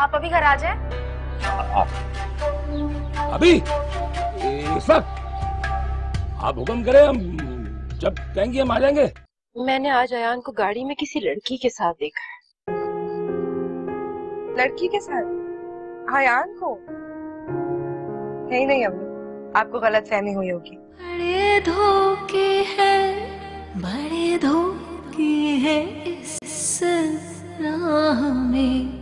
आप अभी घर आ जाए। अभी इस वक्त आप हुक्म करें, हम जब कहेंगे हम आ जाएंगे। मैंने आज अयान को गाड़ी में किसी लड़की के साथ देखा है। लड़की के साथ? अयान को? नहीं नहीं अम्मी, आपको गलत फहमी हुई होगी। बड़े धोखे हैं, बड़े धोखे हैं इस राह में।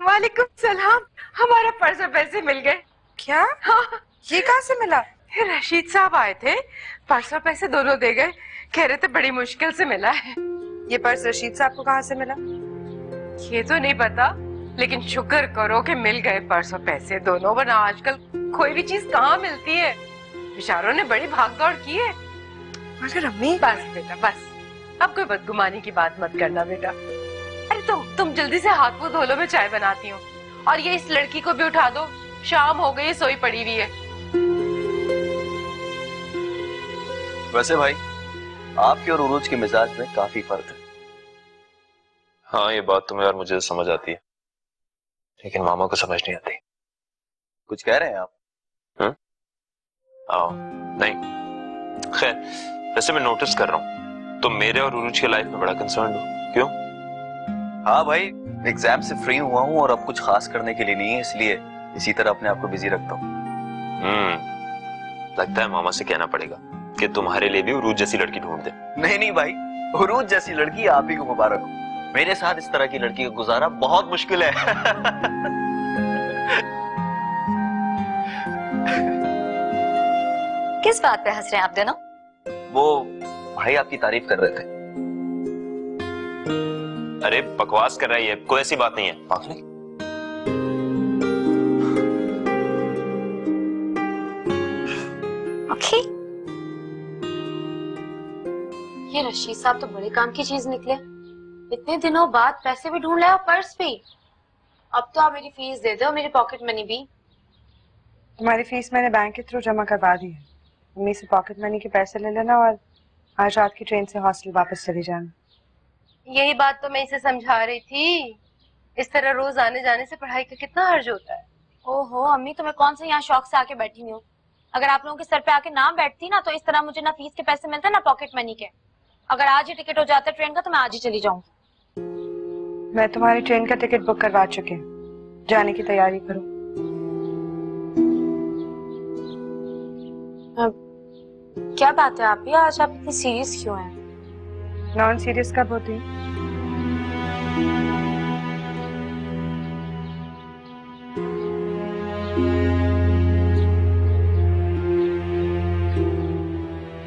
वालेकुम सलाम। हमारा पर्स और पैसे मिल गए। क्या? हाँ। ये कहाँ से मिला? रशीद साहब आए थे, पर्स और पैसे दोनों दे गए। कह रहे थे बड़ी मुश्किल से मिला है। ये पर्स रशीद साहब को कहाँ से मिला? ये तो नहीं पता, लेकिन शुक्र करो कि मिल गए पर्स और पैसे दोनों, वरना आजकल कोई भी चीज कहाँ मिलती है। बेचारों ने बड़ी भागदौड़ की है। मगर अम्मी। बस बेटा बस, अब कोई बदगुमानी की बात मत करना बेटा। अरे तुम जल्दी से हाथ मुंह धो लो, मैं चाय बनाती हूँ। और ये इस लड़की को भी उठा दो, शाम हो गई, सोई पड़ी हुई है। वैसे भाई, आपके और उरूज के मिजाज में काफी फर्क है। हाँ, ये बात तुम्हें और मुझे समझ आती है, लेकिन मामा को समझ नहीं आती। कुछ कह रहे हैं आप? नहीं, खैर, वैसे मैं नोटिस कर रहा हूँ तुम मेरे और उरूज के लाइफ में बड़ा कंसर्न हो। क्यों? हाँ भाई, एग्जाम से फ्री हुआ हूँ और अब कुछ खास करने के लिए नहीं है, इसलिए इसी तरह अपने आप को बिजी रखता हूँ। लगता है मामा से कहना पड़ेगा कि तुम्हारे लिए भी उरूज जैसी लड़की ढूंढ दे। नहीं नहीं भाई, उरूज जैसी लड़की आप ही को मुबारक हो। मेरे साथ इस तरह की लड़की का गुजारा बहुत मुश्किल है। किस बात पे हंस रहे हैं आप दोनों? वो भाई आपकी तारीफ कर रहे थे। अरे बकवास कर रही है, कोई ऐसी बात नहीं है। पागल। ओके। ये रशीद साहब तो बड़े काम की चीज निकले। इतने दिनों बाद पैसे भी ढूंढ लाए और पर्स भी। अब तो आप मेरी फीस दे दो, मेरी पॉकेट मनी भी। तुम्हारी फीस मैंने बैंक के थ्रू जमा करवा दी है। मम्मी से पॉकेट मनी के पैसे ले लेना और आज रात की ट्रेन से हॉस्टल वापस चली जाना। यही बात तो मैं इसे समझा रही थी। इस तरह रोज आने जाने से पढ़ाई का कितना हर्ज होता है। ओहो अम्मी, तो मैं कौन से यहाँ शौक से आके बैठी हुई हूँ। अगर आप लोगों के सर पे आके ना बैठती ना, तो इस तरह मुझे ना फीस के पैसे मिलते ना पॉकेट मनी के। अगर आज ही टिकट हो जाता ट्रेन का तो मैं आज ही चली जाऊंगी। मैं तुम्हारी ट्रेन का टिकट बुक करवा चुके हैं, जाने की तैयारी करो। क्या बात है आप ही, आज आप इतनी सीरियस क्यों हैं? नॉन सीरियस कब होती है?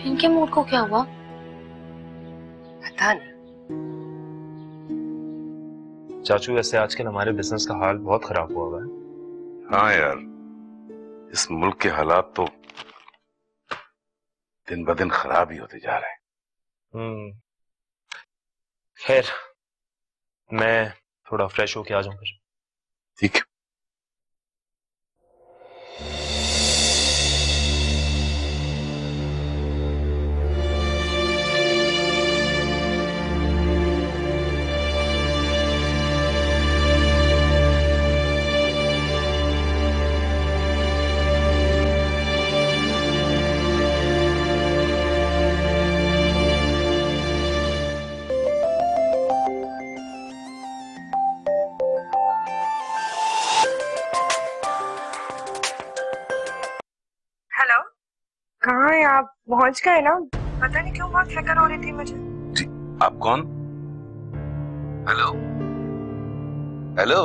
इनके मूड को क्या हुआ? पता नहीं। चाचू, वैसे आजकल हमारे बिजनेस का हाल बहुत खराब हुआ है। हाँ यार, इस मुल्क के हालात तो दिन ब दिन खराब ही होते जा रहे हैं। खैर, मैं थोड़ा फ्रेश होके आ जाऊंगा। ठीक है। कहाँ है आप? पहुंच गए ना? पता नहीं क्यों बहुत फिक्र हो रही थी मुझे। जी, आप कौन? Hello hello.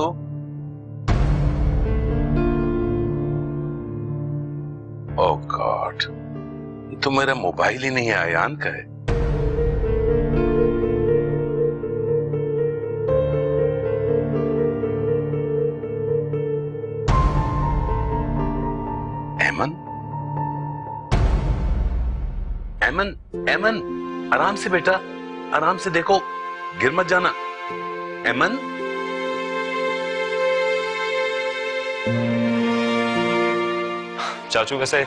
ओह गॉड, ये तो मेरा मोबाइल ही नहीं है, अयान का है। एमन, एमन, एमन, आराम से बेटा, आराम से, देखो गिर मत जाना। एमन, चाचू वैसे आई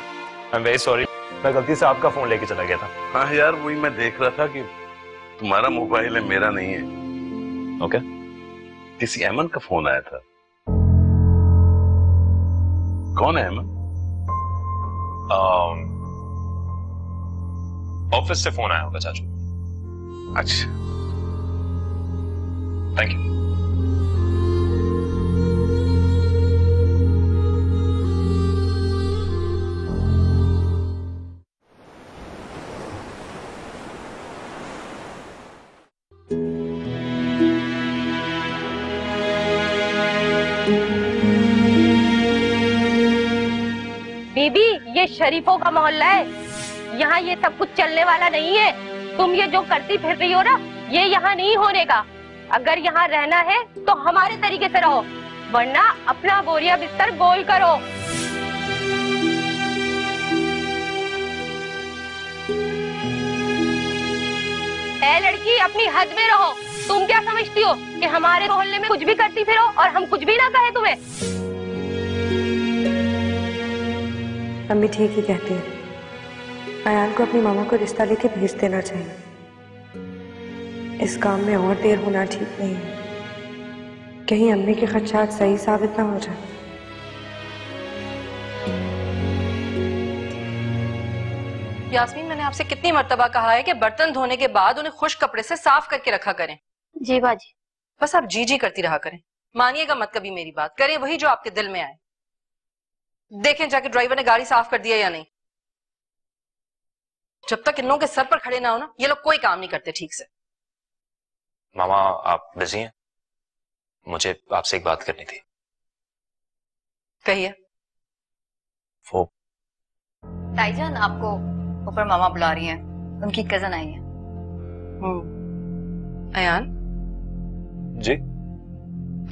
एम वेरी सॉरी, मैं गलती से आपका फोन लेके चला गया था। हाँ यार, वही मैं देख रहा था कि तुम्हारा मोबाइल है, मेरा नहीं है। ओके? किसी अमन का फोन आया था। कौन है अमन? ऑफिस से फोन आया होगा चाचू। अच्छा, थैंक यू। बीबी, ये शरीफों का मोहल्ला है, यहाँ ये सब कुछ चलने वाला नहीं है। तुम ये जो करती फिर रही हो ना, ये यहाँ नहीं होने का। अगर यहाँ रहना है तो हमारे तरीके से रहो, वरना अपना बोरिया बिस्तर गोल करो। ए लड़की, अपनी हद में रहो। तुम क्या समझती हो कि हमारे मोहल्ले में कुछ भी करती फिरो और हम कुछ भी ना कहे तुम्हें? अम्मी ठीक ही कहती है, अयान को अपनी मामा को रिश्ता लेके भेज देना चाहिए। इस काम में और देर होना ठीक नहीं है, कहीं अम्मी के खदशात सही साबित ना हो जाए। यास्मीन, मैंने आपसे कितनी मर्तबा कहा है कि बर्तन धोने के बाद उन्हें खुश्क कपड़े से साफ करके रखा करें। जी बाजी। बस आप जी जी करती रहा करें, मानिएगा मत कभी मेरी बात, करें वही जो आपके दिल में आए। देखें जाके ड्राइवर ने गाड़ी साफ कर दिया या नहीं। जब तक इन लोगों के सर पर खड़े ना हो ना, ये लोग कोई काम नहीं करते ठीक से। मामा, आप बिजी हैं? मुझे आपसे एक बात करनी थी। कहिए। वो ताईजान, आपको ऊपर मामा बुला रही हैं, उनकी कजन आई है। अयान जी,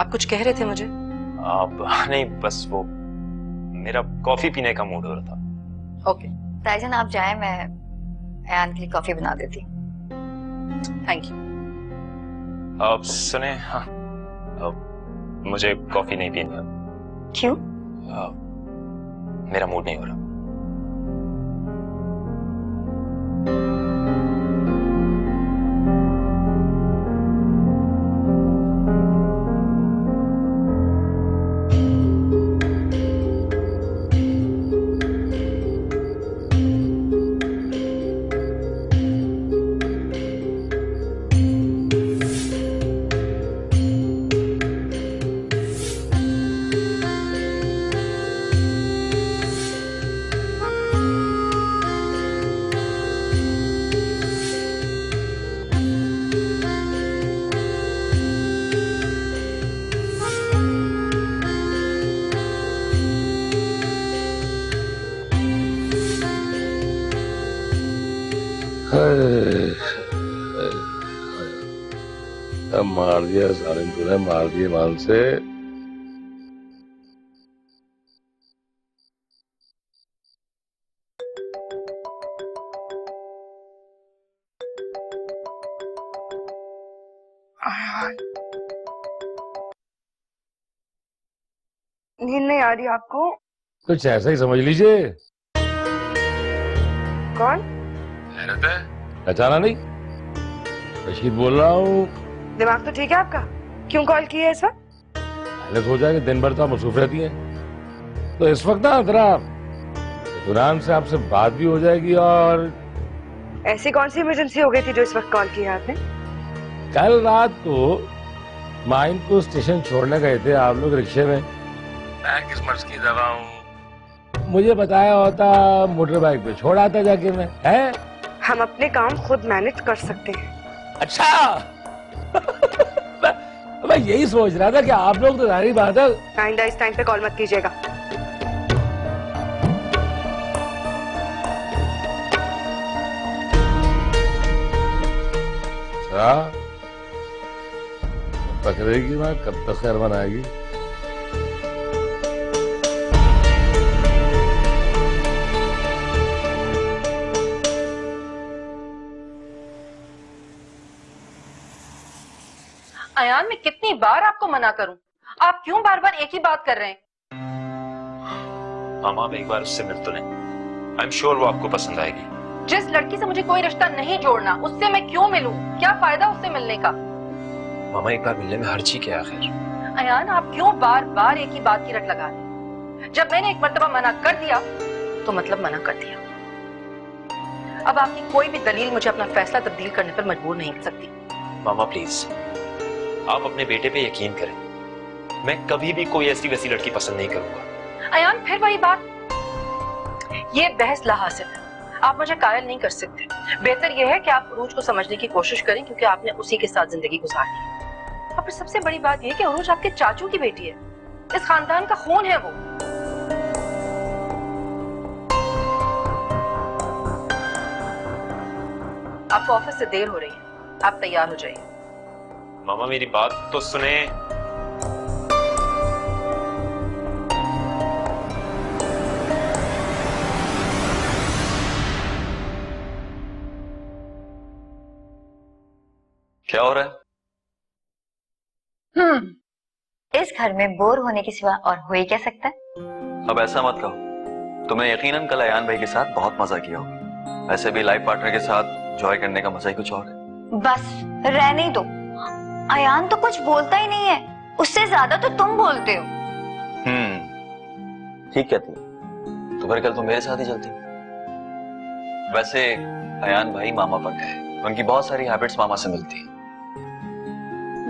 आप कुछ कह रहे थे मुझे? आप नहीं, बस वो मेरा कॉफी पीने का मूड हो रहा था। ओके ताईजान, आप जाएं, मैं अयान के लिए कॉफी बना देती। Thank you. आप सुने, हाँ, मुझे कॉफी नहीं पीनी है। क्यों? मेरा मूड नहीं हो रहा। मार दिया सालिम तूने, मार दिए मान से। नींद नहीं आ रही आपको? कुछ ऐसा ही समझ लीजिए। कौन? हैरत है, पहचाना नहीं? रशीद बोल रहा हूँ। दिमाग तो ठीक है आपका? क्यों कॉल किया इस वक्त? पहले सोचा कि दिन भर तो आप मसरूफ रहती हैं, तो इस वक्त ना जरा दुरान से आपसे बात भी हो जाएगी। और ऐसी कौन सी इमरजेंसी हो गई थी जो इस वक्त कॉल किया आपने? कल रात को माइन को स्टेशन छोड़ने गए थे आप लोग रिक्शे में। मैं किस मर्ज की दवा हूँ, मुझे बताया होता मोटर बाइक पे छोड़ आता जाके मैं। है हम अपने काम खुद मैनेज कर सकते हैं। अच्छा मैं यही सोच रहा था कि आप लोग तो जाहिर बात है आइंदा इस टाइम पे कॉल मत कीजिएगा। अच्छा, कब तक रहेगी ना, कब तक खैर बनाएगी? अयान, मैं कितनी बार आपको मना करूं, आप क्यों बार बार एक ही बात कर रहे हैं? मामा, आप एक बार उससे मिल तो लें, आई एम श्योर वो आपको पसंद आएगी। जिस लड़की से मुझे कोई रिश्ता नहीं जोड़ना, उससे मैं क्यों मिलूं? क्या फायदा उससे मिलने का? मामा एक बार मिलने में हर्ज ही क्या आखिर? अयान, आप क्यों बार बार एक ही बात की रट लगा रहे हैं? जब मैंने एक मर्तबा मना कर दिया तो मतलब मना कर दिया। अब आपकी कोई भी दलील मुझे अपना फैसला तब्दील करने पर मजबूर नहीं कर सकती। मामा प्लीज, आप अपने बेटे पे यकीन करें, मैं कभी भी कोई ऐसी वैसी लड़की पसंद नहीं करूंगा। अयान, फिर वही बात, ये बहस लाहासिल है, आप मुझे कायल नहीं कर सकते। बेहतर यह है कि आप उरूज को समझने की कोशिश करें, क्योंकि आपने उसी के साथ जिंदगी गुजारी है। और फिर सबसे बड़ी बात यह कि उरूज आपके चाचू की बेटी है, इस खानदान का खून है वो। आपको ऑफिस से देर हो रही है, आप तैयार हो जाइए। मामा मेरी बात तो सुने। क्या हो रहा है? इस घर में बोर होने के सिवा और हो ही क्या सकता है? अब ऐसा मत कहो, तुमने यकीनन कल अयान भाई के साथ बहुत मजा किया होगा। वैसे भी लाइफ पार्टनर के साथ एंजॉय करने का मजा ही कुछ और है। बस रहने ही दो, अयान तो कुछ बोलता ही नहीं है, उससे ज्यादा तो तुम बोलते हो। ठीक कहती है, तो फिर कल तुम मेरे साथ ही चलती। वैसे अयान भाई मामा पर गए, उनकी बहुत सारी हैबिट्स मामा से मिलती है।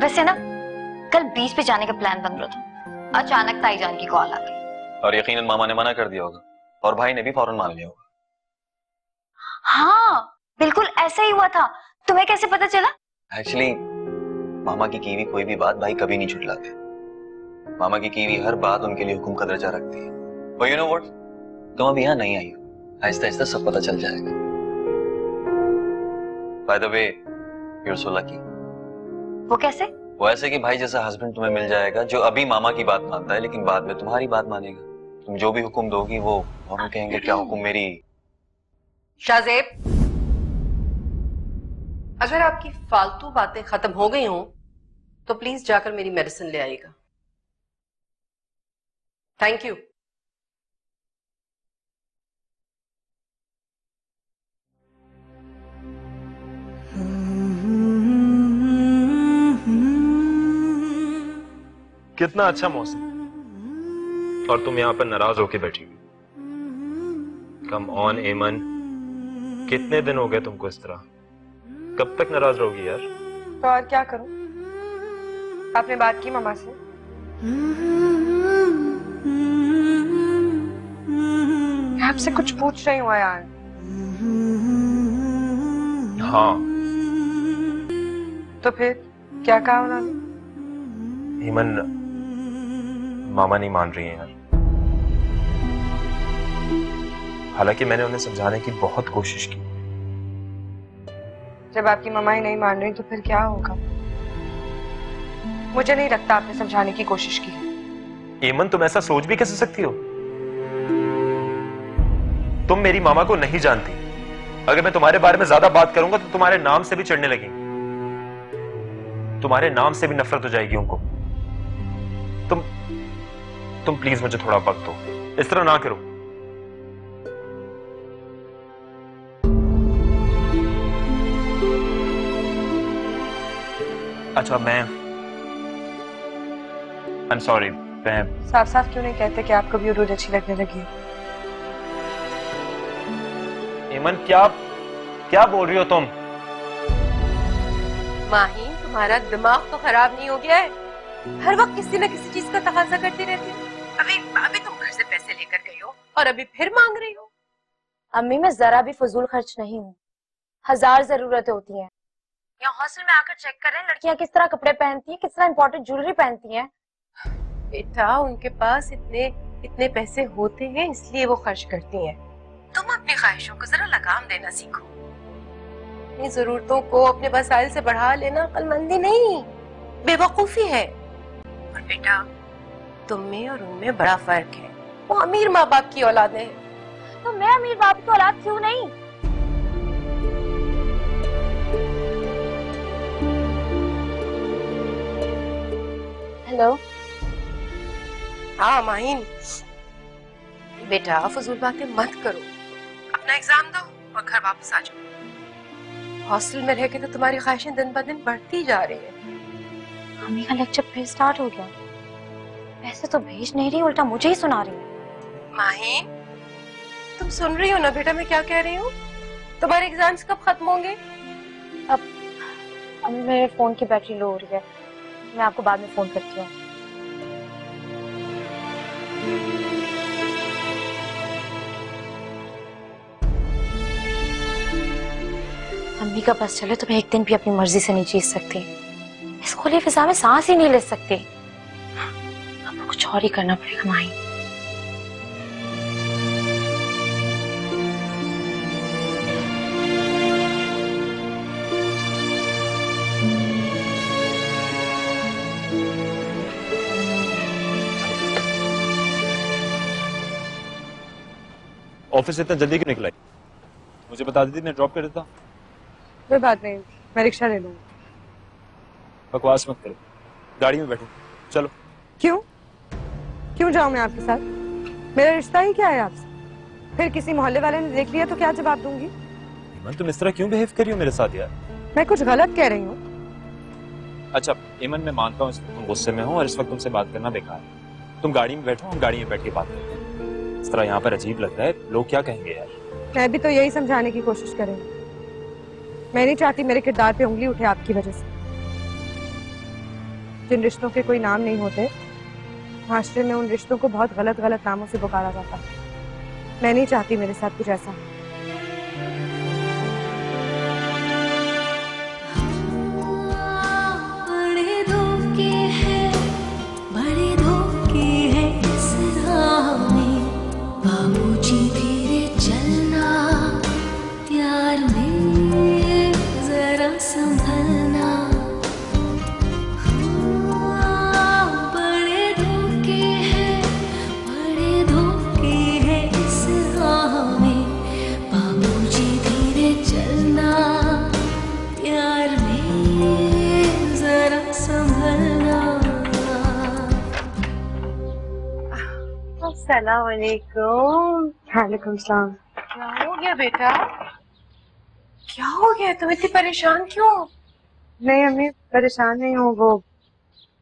वैसे ना कल बीच पे जाने का प्लान बन रहा था, अचानक ताईजान की कॉल आ गई और यकीनन मामा ने मना कर दिया होगा और भाई ने भी फौरन मान लिया होगा। हाँ बिल्कुल ऐसा ही हुआ था। तुम्हें कैसे पता चला? एक्चुअली मामा की कीवी कोई भी बात भाई कभी नहीं छुटलाते। मामा की कीवी हर बात उनके लिए हुक्म का दर्जा रखती है। और यू नो व्हाट, तुम अभी यहाँ नहीं आई हो, आहिस्ता आहिस्ता सब पता चल जाएगा। By the way you are so lucky. वो कैसे? वो ऐसे कि भाई जैसा हस्बैंड तुम्हें मिल जाएगा जो अभी मामा की बात मानता है लेकिन बाद में तुम्हारी बात मानेगा। तुम जो भी हुक्म दोगी वो हम कहेंगे क्या हुक्म मेरी। शाहजेब, अगर आपकी फालतू बातें खत्म हो गई हों तो प्लीज जाकर मेरी मेडिसिन ले आइएगा। Thank you. कितना अच्छा मौसम, और तुम यहाँ पर नाराज होके बैठी हुई। कम ऑन एमन, कितने दिन हो गए तुमको इस तरह? कब तक नाराज रहोगी यार? तो और क्या करूं? आपने बात की मामा से? मैं आपसे कुछ पूछ रही हूँ यार। हाँ। तो फिर क्या कहा उन्होंने? हेमन, मामा नहीं मान रही है यार। हालांकि मैंने उन्हें समझाने की बहुत कोशिश की। जब आपकी मामा ही नहीं मान रही तो फिर क्या होगा? मुझे नहीं लगता आपने समझाने की कोशिश की। एमन, तुम ऐसा सोच भी कैसे सकती हो? तुम मेरी मामा को नहीं जानती। अगर मैं तुम्हारे बारे में ज्यादा बात करूंगा तो तुम्हारे नाम से भी चढ़ने लगेंगी। तुम्हारे नाम से भी नफरत हो जाएगी उनको। तुम प्लीज मुझे थोड़ा वक्त दो, इस तरह ना करो। अच्छा, I'm sorry, मैं साफ साफ क्यों नहीं कहते कि आपको भी रोज अच्छी लगने लगी? एमन, क्या बोल रही हो तुम? माहीन, तुम्हारा दिमाग तो खराब नहीं हो गया है? हर वक्त किसी न किसी चीज का तकाजा करती रहती हो। अभी तुम घर से पैसे लेकर गई हो और अभी फिर मांग रही हो। अम्मी, मैं जरा भी फजूल खर्च नहीं हूँ। 1000 जरूरतें होती हैं। यहाँ हॉस्टल में आकर चेक करें लड़कियां किस तरह कपड़े पहनती हैं, किस तरह इंपॉर्टेंट ज्वेलरी पहनती हैं। बेटा, उनके पास इतने पैसे होते हैं इसलिए वो खर्च करती हैं। तुम अपनी ख्वाहिशों को जरा लगाम देना सीखो। अपनी जरूरतों को अपने वसाइल से बढ़ा लेना अक्लमंदी नहीं, बेवकूफी है। और बेटा, तुम में और उनमें बड़ा फर्क है। वो अमीर माँ बाप की औलाद है, तो मैं अमीर बाप की औलाद क्यों नहीं? हेलो। हाँ माहीन, बेटा फजूल बातें मत करो। अपना एग्जाम दो और घर वापस आ जाओ। हॉस्टल में रह के तो तुम्हारी ख्वाहिशें दिन ब दिन बढ़ती जा रही है। मम्मी का लेक्चर फिर स्टार्ट हो गया। वैसे तो भेज नहीं रही, उल्टा मुझे ही सुना रही है। माही, तुम सुन रही हो ना बेटा मैं क्या कह रही हूँ? तुम्हारे एग्जाम्स कब खत्म होंगे? अब मेरे फोन की बैटरी लो हो रही है, मैं आपको बाद में फोन करती हूँ। मम्मी का बस चले तो मैं एक दिन भी अपनी मर्जी से नहीं जीत सकती। इस खुली फिजा में सांस ही नहीं ले सकती। अब कुछ और ही करना पड़ेगा माही। ऑफिस से इतना जल्दी क्यों निकला? मुझे बता देती, मैं ड्रॉप कर देता। कोई बात नहीं, मैं रिक्शा ले लूंगी। बकवास मत करो, गाड़ी में बैठो, चलो। क्यों क्यों जाऊं मैं आपके साथ? मेरा रिश्ता ही क्या है आपसे? फिर किसी मोहल्ले वाले ने देख लिया तो क्या जवाब दूंगी? ईमान, तुम इस तरह क्यों बिहेव कर रही हो मेरे साथ यार? मैं कुछ गलत कह रही हूँ? अच्छा ईमान, मैं मानता हूँ इस वक्त तुम गुस्से में हो और इस वक्त तुमसे बात करना बेकार है। तुम गाड़ी में बैठो, हम गाड़ी में बैठ के बात करते हैं। इस तरह यहाँ पर अजीब लग रहा है, लोग क्या कहेंगे यार? मैं भी तो यही समझाने की कोशिश करूंगी। मैं नहीं चाहती मेरे किरदार पे उंगली उठे आपकी वजह से। जिन रिश्तों के कोई नाम नहीं होते, माशरे में उन रिश्तों को बहुत गलत गलत नामों से पुकारा जाता है। मैं नहीं चाहती मेरे साथ कुछ ऐसा। बड़े धोखे हैं, बड़े धोखे हैं इस राह में। बाबूजी धीरे चलना, प्यार में जरा संभलना। बड़े धोखे हैं, बड़े धोखे हैं इस राह में। बाबूजी धीरे चलना, प्यार में जरा संभलना। अस्सलाम वालेकुम। वालेकुम सलाम। क्या हो गया बेटा? क्या हो गया? तुम इतनी परेशान क्यों? नहीं अम्मी, परेशान नहीं हूँ, वो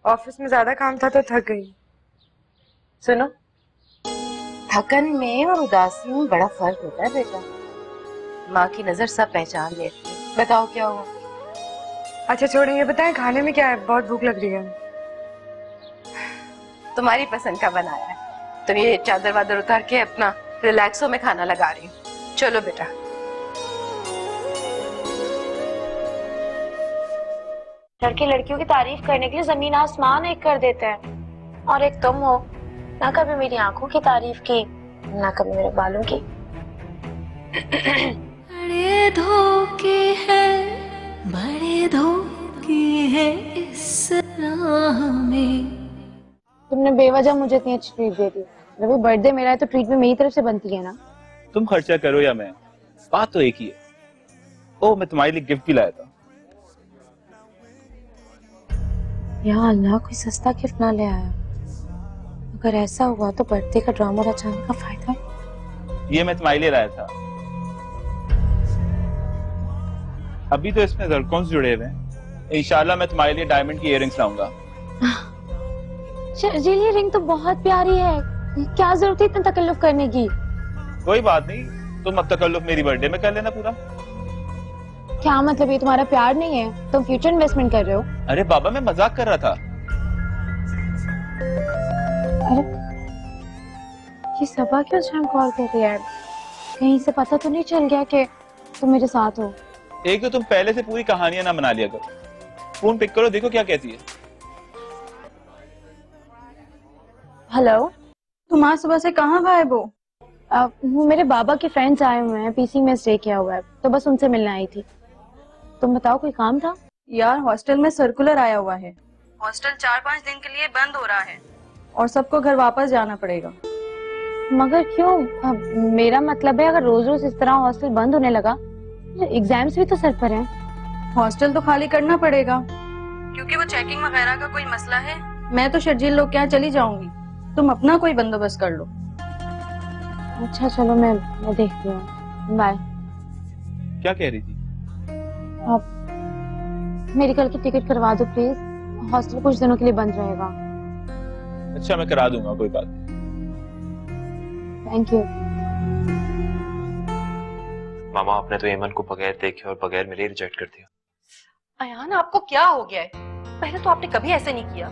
ऑफिस में ज्यादा काम था तो थक गई। सुनो, थकन में और उदासी में बड़ा फर्क होता है बेटा। माँ की नजर सब पहचान लेती है। बताओ क्या हुआ? अच्छा छोड़िए, ये बताएं खाने में क्या है? बहुत भूख लग रही है। तुम्हारी पसंद का बनाया है। तुम ये चादर वादर उतार के अपना रिलैक्सो में खाना लगा रही हूँ। चलो बेटा। लड़के लड़कियों की तारीफ करने के लिए जमीन आसमान एक कर देते हैं, और एक तुम हो, ना कभी मेरी आंखों की तारीफ की, ना कभी मेरे बालों की। बड़े धोखे हैं, बड़े धोखे हैं इस राह में। तुमने बेवजह मुझे इतनी अच्छी ट्रीट दे दी। जब भी बर्थडे मेरा है तो ट्रीट भी मेरी तरफ से बनती है ना। तुम खर्चा करो या मैं, बात तो एक ही है। ओ, मैं तुम्हारे लिए गिफ्ट भी लाया था। या अल्लाह, कोई सस्ता गिफ्ट ना ले आया। अगर ऐसा हुआ तो बर्थडे का ड्रामा रचाने का फायदा। ये मैं तुम्हारे लिए लाया था। अभी तो इसमें जरकॉन्स जुड़े हुए हैं। इंशाल्लाह मैं तुम्हारे लिए डायमंड की इयररिंग्स लाऊंगा। शर्जील, ये रिंग तो बहुत प्यारी है, क्या जरूरत है इतना तकल्लुफ करने की? कोई बात नहीं, तुम अब तकल्लुफ मेरी बर्थडे में कर लेना पूरा। क्या मतलब, ये तुम्हारा प्यार नहीं है, तुम फ्यूचर इन्वेस्टमेंट कर रहे हो? अरे बाबा, मैं मजाक कर रहा था। अरे ये सबा क्यों शाम कॉल कर रही है? कहीं से पता तो नहीं चल गया कि तुम मेरे साथ हो? एक तो तुम पहले से पूरी कहानियां ना बना लिया करो। फोन पिक करो, देखो क्या कहती है। हेलो, तुम आज सुबह से कहाँ गायब हो? मेरे बाबा के फ्रेंड्स आए हुए हैं, पीसी में स्टे किया हुआ है, तो बस उनसे मिलने आई थी। तुम बताओ, कोई काम था? यार, हॉस्टल में सर्कुलर आया हुआ है। हॉस्टल 4-5 दिन के लिए बंद हो रहा है और सबको घर वापस जाना पड़ेगा। मगर क्यों? मेरा मतलब है, अगर रोज रोज इस तरह हॉस्टल बंद होने लगा, एग्जाम्स भी तो सर पर हैं। हॉस्टल तो खाली करना पड़ेगा क्योंकि वो चेकिंग वगैरह का कोई मसला है। मैं तो शर्जील लोग के यहाँ चली जाऊंगी, तुम अपना कोई बंदोबस्त कर लो। अच्छा चलो, मैं देखती हूँ। बाय। क्या कह रही थी? आप मेरी कल की टिकट करवा दो प्लीज, हॉस्टल कुछ दिनों के लिए बंद रहेगा। अच्छा मैं करा दूंगा, कोई बात। Thank you. मामा आपने तो एमन को बगैर देखे और बगैर मेरे रिजेक्ट कर दिया। अयान आपको क्या हो गया है? पहले तो आपने कभी ऐसे नहीं किया,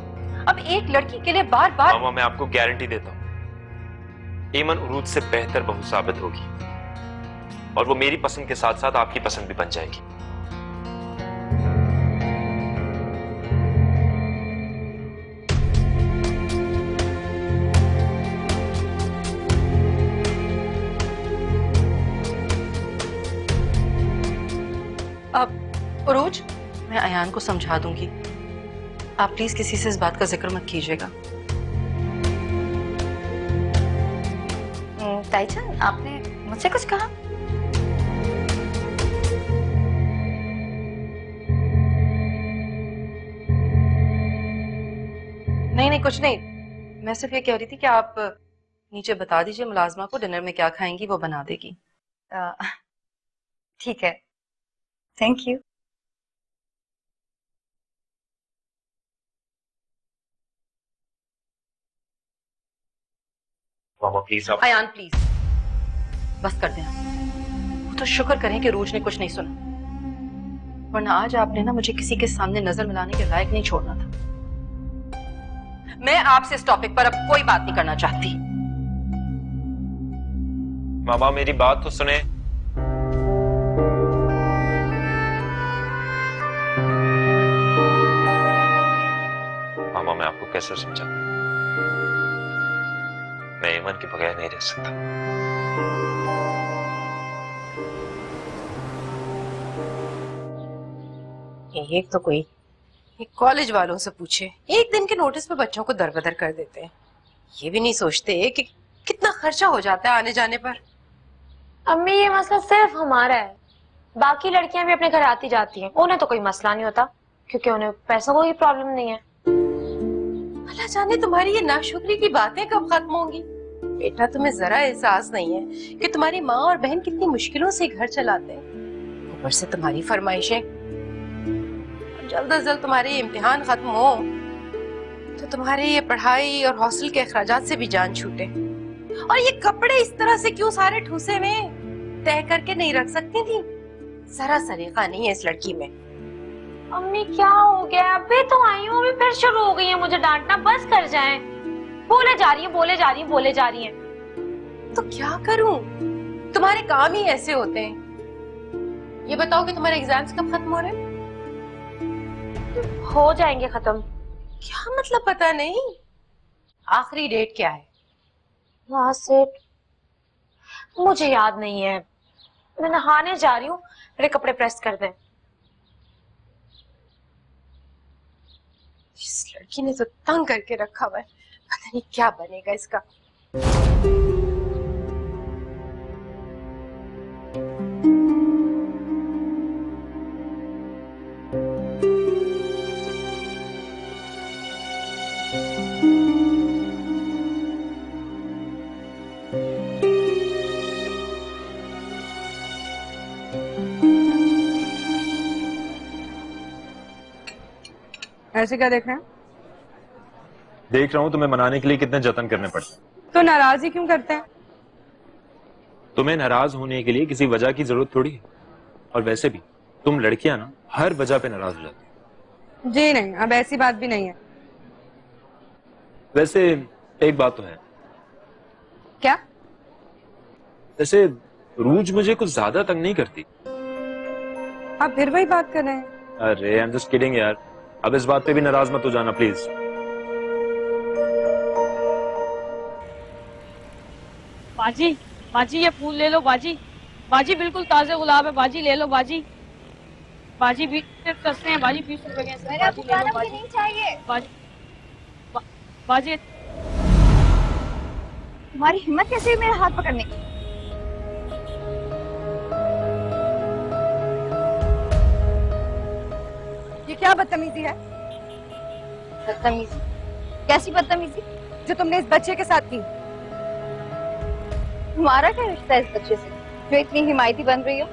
अब एक लड़की के लिए बार बार। मामा मैं आपको गारंटी देता हूँ एमन उरूज से बेहतर बहू साबित होगी और वो मेरी पसंद के साथ साथ आपकी पसंद भी बन जाएगी। अब उरूज, मैं अयान को समझा दूंगी, आप प्लीज किसी से इस बात का जिक्र मत कीजिएगा। ताईजान, आपने मुझसे कुछ कहा? नहीं नहीं कुछ नहीं, मैं सिर्फ ये कह रही थी कि आप नीचे बता दीजिए मुलाजमा को डिनर में क्या खाएंगी, वो बना देगी। ठीक है, थैंक यू। मामा प्लीज आप। अयान प्लीज बस कर दें। वो तो शुक्र करें कि रोज ने कुछ नहीं सुना, वरना आज आपने ना मुझे किसी के सामने नजर मिलाने के लायक नहीं छोड़ना था। मैं आपसे इस टॉपिक पर अब कोई बात नहीं करना चाहती। मामा मेरी बात तो सुने। मामा मैं आपको कैसे समझाऊं, मैं एमन के बगैर नहीं रह सकता। एक तो कोई कॉलेज वालों से पूछे, एक दिन के नोटिस पे बच्चों को दरबदर कर देते हैं। ये भी नहीं सोचते कि कितना खर्चा हो जाता है आने जाने पर। अम्मी ये मसला सिर्फ हमारा है, बाकी लड़कियां भी अपने घर आती जाती हैं, उन्हें तो कोई मसला नहीं होता क्योंकि उन्हें पैसों की प्रॉब्लम नहीं है। अल्लाह जाने तुम्हारी ये नाशुक्री की बातें कब खत्म होंगी। बेटा तुम्हें जरा एहसास नहीं है कि तुम्हारी माँ और बहन कितनी मुश्किलों से घर चलाते हैं। ऊपर से तुम्हारी फरमाइशें, जल्द अज जल्द तुम्हारे इम्तिहान खत्म हो तो तुम्हारे ये पढ़ाई और हॉस्टल के अखराजात से भी जान छूटे। और ये कपड़े इस तरह से क्यों सारे ठूसे में तय करके नहीं रख सकती थी? जरा सलीका नहीं है इस लड़की में। अम्मी क्या हो गया, अभी तो आई हूँ, अभी फिर शुरू हो गई है मुझे डांटना। बस कर जाएं। बोले जा रही है, बोले जा रही है, बोले जा रही है। तो क्या करूं, तुम्हारे काम ही ऐसे होते हैं। ये बताओ कि तुम्हारे एग्जाम्स कब खत्म हो रहे हैं? हो जाएंगे खत्म। क्या मतलब पता नहीं? आखिरी डेट क्या है? लास्ट डेट मुझे याद नहीं है। मैं नहाने जा रही हूँ, मेरे कपड़े प्रेस कर दें। इस लड़की ने तो तंग करके रखा हुआ है, पता नहीं क्या बनेगा इसका। ऐसे क्या देख रहे हैं? देख रहा हूँ तुम्हें मनाने के लिए कितने जतन करने पड़ते हैं। तो नाराज ही क्यों करते हैं? तुम्हें नाराज होने के लिए किसी वजह की जरूरत थोड़ी है। और वैसे भी तुम लड़कियां ना हर वजह पे नाराज हो जाती। जी नहीं, अब ऐसी बात भी नहीं है। वैसे एक बात तो है। क्या? वैसे रूज मुझे कुछ ज्यादा तंग नहीं करती। आप फिर वही बात कर रहे हैं। अरे आई एम जस्ट किडिंग यार, अब इस बात पे भी नाराज मत हो जाना प्लीज। बाजी, बाजी ये फूल ले लो बाजी। बाजी बिल्कुल ताजे गुलाब है बाजी, ले लो बाजी। बाजी भी सस्ते हैं बाजी, 20 रुपए के। मैंने आपको कहा था मुझे नहीं चाहिए। बाजी तुम्हारी हिम्मत कैसे हुई मेरा हाथ पकड़ने की? ये क्या बदतमीजी है? बदतमीजी? कैसी बदतमीजी? जो तुमने इस बच्चे के साथ की। तुम्हारा क्या रिश्ता है इस बच्चे से जो इतनी हिमायती बन रही हो?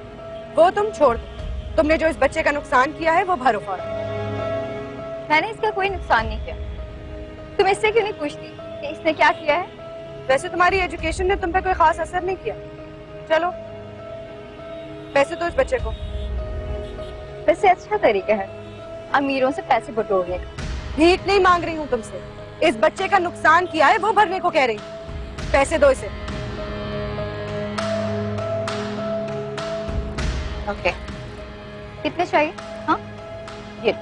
वो तुम छोड़ दो। तुमने जो इस बच्चे का नुकसान किया है वो भरो फौरन। मैंने इसका कोई नुकसान नहीं किया। तुम इससे क्यों नहीं पूछती कि इसने क्या किया है? वैसे तुम्हारी एजुकेशन ने तुम पे कोई खास असर नहीं किया। चलो पैसे दो इस बच्चे को। वैसे अच्छा तरीका है अमीरों से पैसे बटोरने का। भीख नहीं मांग रही हूँ तुमसे, इस बच्चे का नुकसान किया है वो भरने को कह रही हूँ। पैसे दो इसे। ओके, कितने चाहिए? हाँ ये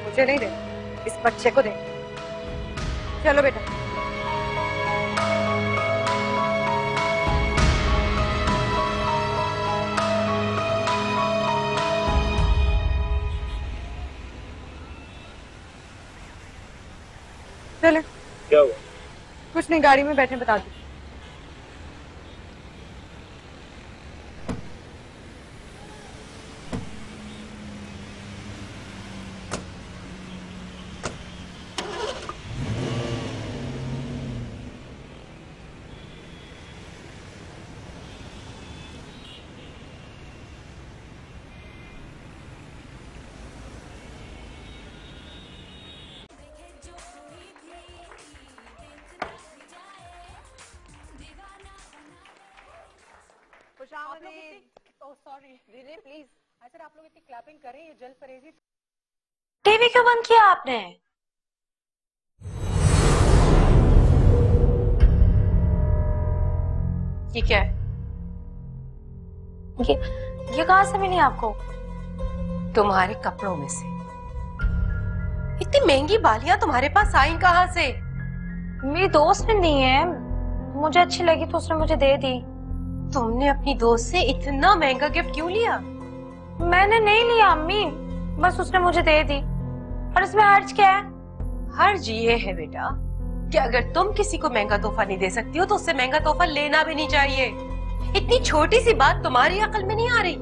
मुझे नहीं दे, इस बच्चे को दे। चलो बेटा। चले। क्या हुआ? कुछ नहीं, गाड़ी में बैठे बता दो। टीवी क्यों बंद किया आपने? ये क्या है? ये कहाँ से मिली आपको? तुम्हारे कपड़ों में से। इतनी महंगी बालियां तुम्हारे पास आई कहाँ से? मेरी दोस्त ने दी है, मुझे अच्छी लगी तो उसने मुझे दे दी। तुमने अपनी दोस्त से इतना महंगा गिफ्ट क्यों लिया? मैंने नहीं लिया अम्मी, बस उसने मुझे दे दी। और इसमें हर्ज क्या है? हर्ज ये है बेटा कि अगर तुम किसी को महंगा तोहफा नहीं दे सकती हो तो उससे महंगा तोहफा लेना भी नहीं चाहिए। इतनी छोटी सी बात तुम्हारी अकल में नहीं आ रही?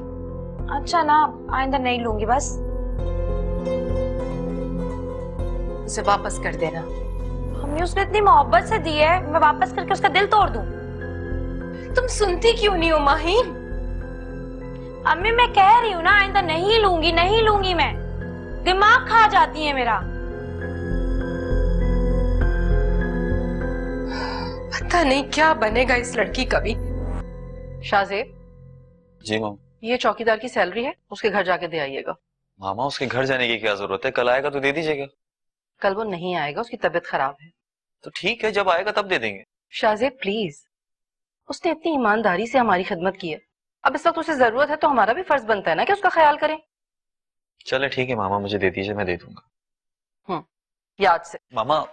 अच्छा ना, आइंदा नहीं लूंगी बस। उसे वापस कर देना। अम्मी उसने इतनी मोहब्बत से दी है, मैं वापस करके उसका दिल तोड़ दूं? तुम सुनती क्यों नहीं हो माहीन? अम्मी मैं कह रही हूँ ना, आइंदा नहीं लूंगी, नहीं लूंगी। मैं दिमाग खा जाती है मेरा। पता नहीं क्या बनेगा इस लड़की का भी। शाहजेब जी मामा। ये चौकीदार की सैलरी है, उसके घर जाके दे आइएगा। मामा उसके घर जाने की क्या जरूरत है, कल आएगा तो दे दीजिएगा। कल वो नहीं आएगा, उसकी तबीयत खराब है। तो ठीक है, जब आएगा तब दे देंगे। शाहजेब प्लीज, उसने इतनी ईमानदारी से हमारी खिदमत की है, अब इस वक्त उसे जरूरत है तो हमारा भी फर्ज बनता है ना कि उसका ख्याल करें। चले ठीक है मामा, मुझे दे दीजिए, मैं दे दूंगा। याद से। मामा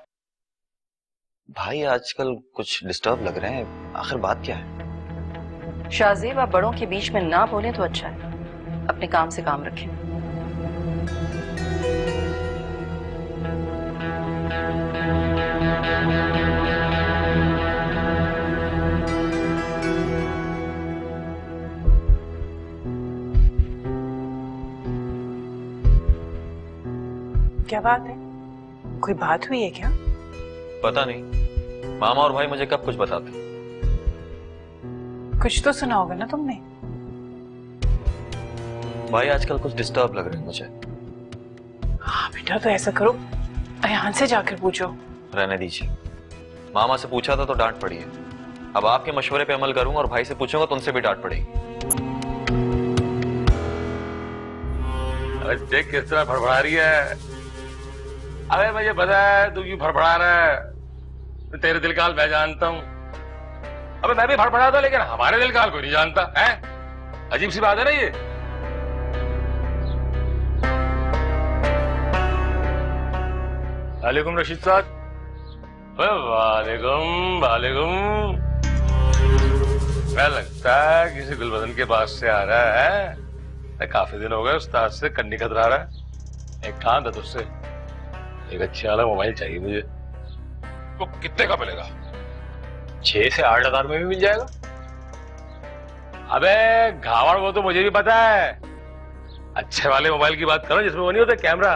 भाई आजकल कुछ डिस्टर्ब लग रहे हैं, आखिर बात क्या है? शाहजेब आप बड़ों के बीच में ना बोले तो अच्छा है, अपने काम से काम रखें। क्या बात है, कोई बात हुई है क्या? पता नहीं, मामा और भाई मुझे कब कुछ बताते। कुछ तो सुना होगा ना तुमने। भाई आजकल कुछ डिस्टर्ब लग रहे हैं मुझे। हाँ बेटा, तो ऐसा करो, अयान से जाकर पूछो। रहने दीजिए, मामा से पूछा था तो डांट पड़ी है। अब आपके मशवरे पे अमल करूंगा और भाई से पूछूंगा तो उनसे भी डांट पड़ेगी। अरे देख किस तरह फड़फड़ा रही है। अरे मुझे पता है तू क्यों फड़फड़ा रहा है, तेरे दिल का हाल मैं जानता हूँ। अबे मैं भी फड़फड़ा था, लेकिन हमारे दिल का हाल कोई नहीं जानता है। अजीब सी बात है ना ये। वालेकुम रशीद साहब। वालेकुम वालेकुम। क्या लगता है किसी गुलबदन के पास से आ रहा है? काफी दिन हो गए उस्ताद से कन्नी खतरा रहा है। एक काम था तुझसे, एक अच्छे वाला मोबाइल चाहिए मुझे। तो कितने का मिलेगा? 6 से 8 हजार में भी मिल जाएगा। अबे घावड़, वो तो मुझे भी पता है। अच्छे वाले मोबाइल की बात करो जिसमें वो नहीं होता कैमरा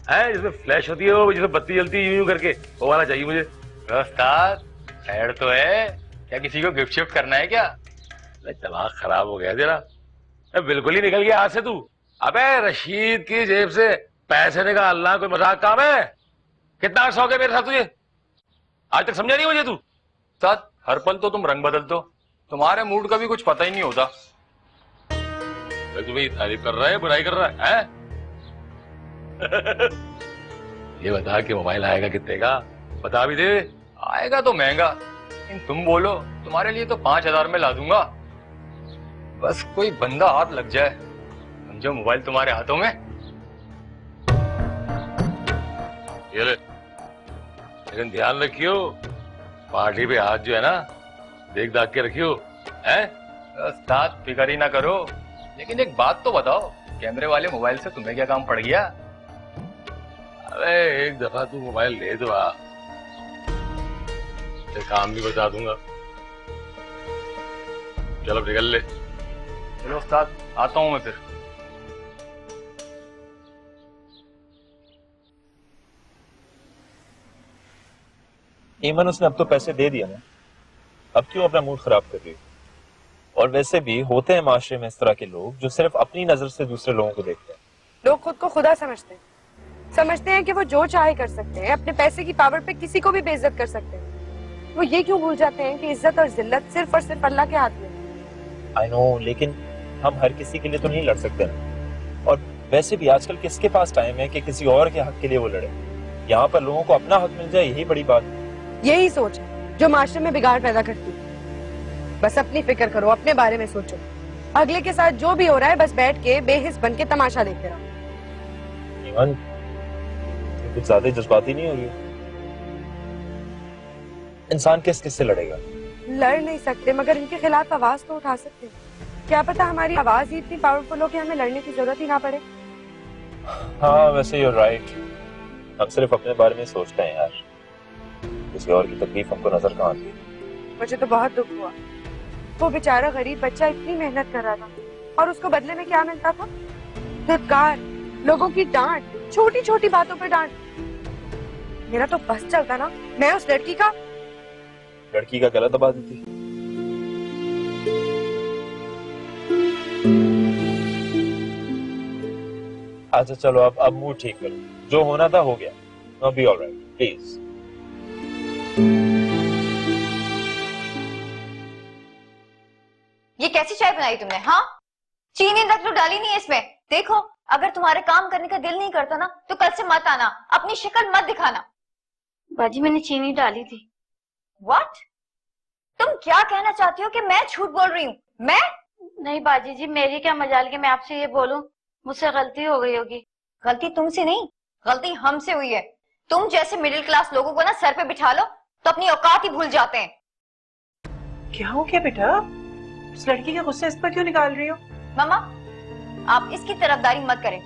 है, जिसमें फ्लैश होती है, वो जिसमें बत्ती जलती है यूं करके, वो वाला चाहिए मुझे। उस्ताद खैर तो है, क्या किसी को गिफ्ट शिफ्ट करना है क्या? दिमाग खराब हो गया तेरा, बिल्कुल ही निकल गया हाथ से तू। अबे रशीद की जेब से पैसे निकालना कोई मजाक काम है? कितना शौक है मेरे साथ तुझे? आज तक समझा नहीं मुझे तू? साथ हर पल तो तुम रंग बदलते हो, तुम्हारे मूड का भी कुछ पता ही नहीं होता। तू भाई तारीफ कर रहा है बुराई कर रहा है? ये बता कि मोबाइल आएगा कितने का? बता भी दे। आएगा तो महंगा, लेकिन तुम बोलो तुम्हारे लिए तो 5000 में ला दूंगा। बस कोई बंदा हाथ लग जाए, समझो मोबाइल तुम्हारे हाथों में। ये ले, लेकिन ध्यान रखियो पार्टी पे हाथ जो है ना देख दाग के रखियो है। उस्ताद फिक्र ही ना करो, लेकिन एक बात तो बताओ, कैमरे वाले मोबाइल से तुम्हें क्या काम पड़ गया? अरे एक दफा तू मोबाइल ले तो आ, काम भी बता दूंगा। चलो निकल ले। चलो उस्ताद, आता हूं मैं फिर। ईमन उसने अब तो पैसे दे दिया ना, अब क्यों अपना मूड खराब कर रही है? और वैसे भी होते हैं माशरे में इस तरह के लोग जो सिर्फ अपनी नजर से दूसरे लोगों को देखते हैं। लोग खुद को खुदा समझते हैं कि वो जो चाहे कर सकते हैं, अपने पैसे की पावर पे किसी को भी बेइज्जत कर सकते हैं। वो ये क्यों भूल जाते हैं कि इज्जत और जिल्लत सिर्फ और सिर्फ अल्लाह के हाथ में है। आई नो, लेकिन हम हर किसी के लिए तो नहीं लड़ सकते ना। और वैसे भी आजकल किसके पास टाइम है कि किसी और के हक के लिए वो लड़े? यहाँ पर लोगों को अपना हक मिल जाए, यही बड़ी बात है। यही सोच है जो माशरे में बिगाड़ पैदा करती है। बस अपनी फिक्र करो, अपने बारे में सोचो, अगले के साथ जो भी हो रहा है बस बैठ के बेहिस बन के तमाशा देखते रहो। ईमान, कुछ ज्यादा जज्बाती नहीं हो रही? इंसान किस किस से लड़ेगा? लड़ नहीं सकते, मगर इनके खिलाफ आवाज तो उठा सकते हैं। क्या पता हमारी आवाज ही इतनी पावरफुल हो कि हमें लड़ने की जरूरत ही ना पड़े। हाँ वैसे you're right, हम सिर्फ अपने बारे में सोचते हैं यार, किसी और की तकलीफ हमको नजर कहाँ आती है। मुझे तो बहुत दुख हुआ, वो बेचारा गरीब बच्चा इतनी मेहनत कर रहा था और उसको बदले में क्या मिलता था? धुतकार, लोगों की डांट, छोटी छोटी बातों पर डांट। मेरा तो बस चलता ना, मैं उस लड़की का गला दबा देती। अच्छा चलो अब मूड ठीक करो, जो होना था हो गया। Now be all right, please. ये कैसी चाय बनाई तुमने? हाँ, चीनी तक तो डाली नहीं है इसमें। देखो, अगर तुम्हारे काम करने का दिल नहीं करता ना तो कल से मत आना, अपनी शक्ल मत दिखाना। बाजी मैंने चीनी डाली थी। What? तुम क्या कहना चाहती हो कि मैं झूठ बोल रही हूँ? मैं? नहीं बाजी जी, मेरी क्या मजाल कि मैं आपसे ये बोलूं, मुझसे गलती हो गई होगी। गलती तुमसे नहीं, गलती हमसे हुई है। तुम जैसे मिडिल क्लास लोगों को ना सर पे बिठा लो तो अपनी औकात ही भूल जाते हैं। क्या हो गया बेटा? उस लड़की का गुस्सा इस पर क्यों निकाल रही हो? मामा, आप इसकी तरफदारी मत करें।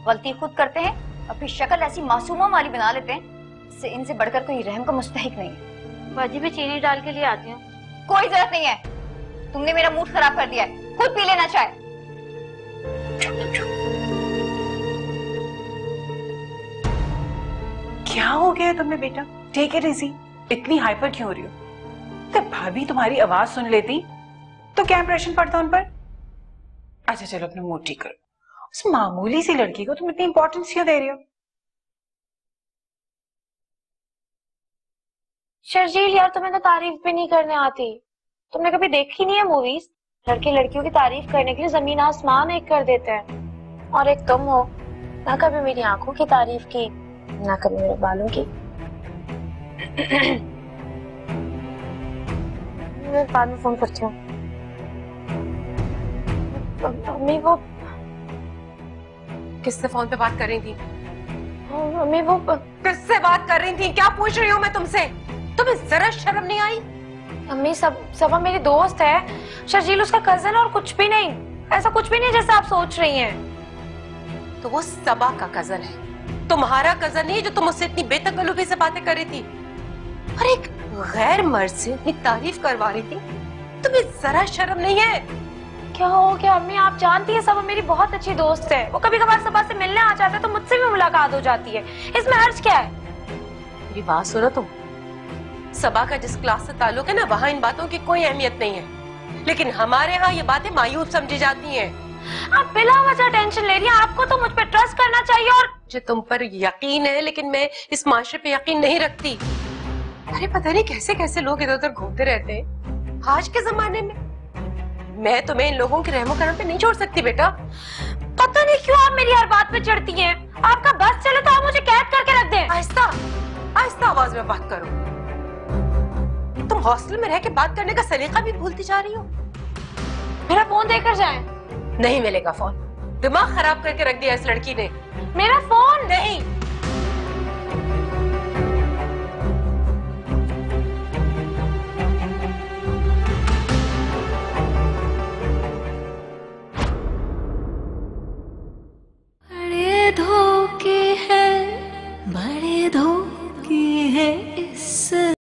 गलती खुद करते हैं और फिर शक्ल ऐसी मासूमा वाली बना लेते हैं, इससे इनसे बढ़कर कोई रहम का मुस्तहिक नहीं है। बाजी मैं चीनी डाल के लिए आती हूँ। कोई जरूरत नहीं है, तुमने मेरा मूड खराब कर दिया है, खुद पी लेना चाहे। क्या हो गया तुम्हें बेटा? Take it easy. इतनी हाइपर क्यों हो रही हो? तो भाभी तुम्हारी आवाज सुन लेती तो क्या इंप्रेशन पड़ता उन पर? अच्छा चलो अपना मूड ठीक करो। उस मामूली सी लड़की को तुम इतनी इंपॉर्टेंस क्यों दे रही हो? शर्जील यार, तुम्हें तो तारीफ भी नहीं करने आती। तुमने कभी देखी नहीं है मूवीज? लड़के लड़कियों की तारीफ करने के लिए जमीन आसमान एक कर देते हैं, और एक तुम हो, ना कभी मेरी आंखों की तारीफ की, ना कभी मेरे बालों की। मैं बाद में फोन करती हूँ। मम्मी वो किससे फोन पे बात कर रही थी? मम्मी वो किससे बात कर रही थी? क्या पूछ रही हूँ मैं तुमसे? तुम्हें जरा शर्म नहीं आई? मम्मी सबा मेरी दोस्त है, शर्जील उसका कजन, और कुछ भी नहीं, ऐसा कुछ भी नहीं जैसा आप सोच रही हैं। तो वो सबा का कजन है, तुम्हारा कजन नहीं जो तुम उससे इतनी बेतकल्लुफी से बातें कर रही थी और एक गैर मर्द से इतनी तारीफ करवा रही थी। तुम्हें जरा शर्म नहीं है? क्या हो गया अम्मी? आप जानती है सबा मेरी बहुत अच्छी दोस्त है, वो कभी कभार सबा से मिलने आ जाता है तो मुझसे भी मुलाकात हो जाती है, इसमें हर्ज क्या है? मेरी बात सुनो तुम। सबा का जिस क्लास से ताल्लुक है ना, वहाँ इन बातों की कोई अहमियत नहीं है, लेकिन हमारे यहाँ ये बातें मायूब समझी जाती हैं। आप बिला वजह टेंशन ले रही हैं। आपको तो मुझ पर ट्रस्ट करना चाहिए। और मुझे तुम पर यकीन है, लेकिन मैं इस माशरे पे यकीन नहीं रखती। अरे पता नहीं कैसे कैसे लोग इधर उधर घूमते रहते हैं आज के जमाने में। मैं तुम्हें इन लोगों के रहमो करम पे नहीं छोड़ सकती बेटा। पता नहीं क्यों आप मेरी हर बात पे चढ़ती हैं। आपका बस चले तो आप मुझे कैद करके रख दें। आहिस्ता आहिस्ता आवाज में बात करो। तुम हॉस्टल में रह के बात करने का सलीका भी भूलती जा रही हो। मेरा फोन देकर जाएं। नहीं मिलेगा फोन। दिमाग खराब करके रख दिया इस लड़की ने। मेरा फोन नहीं।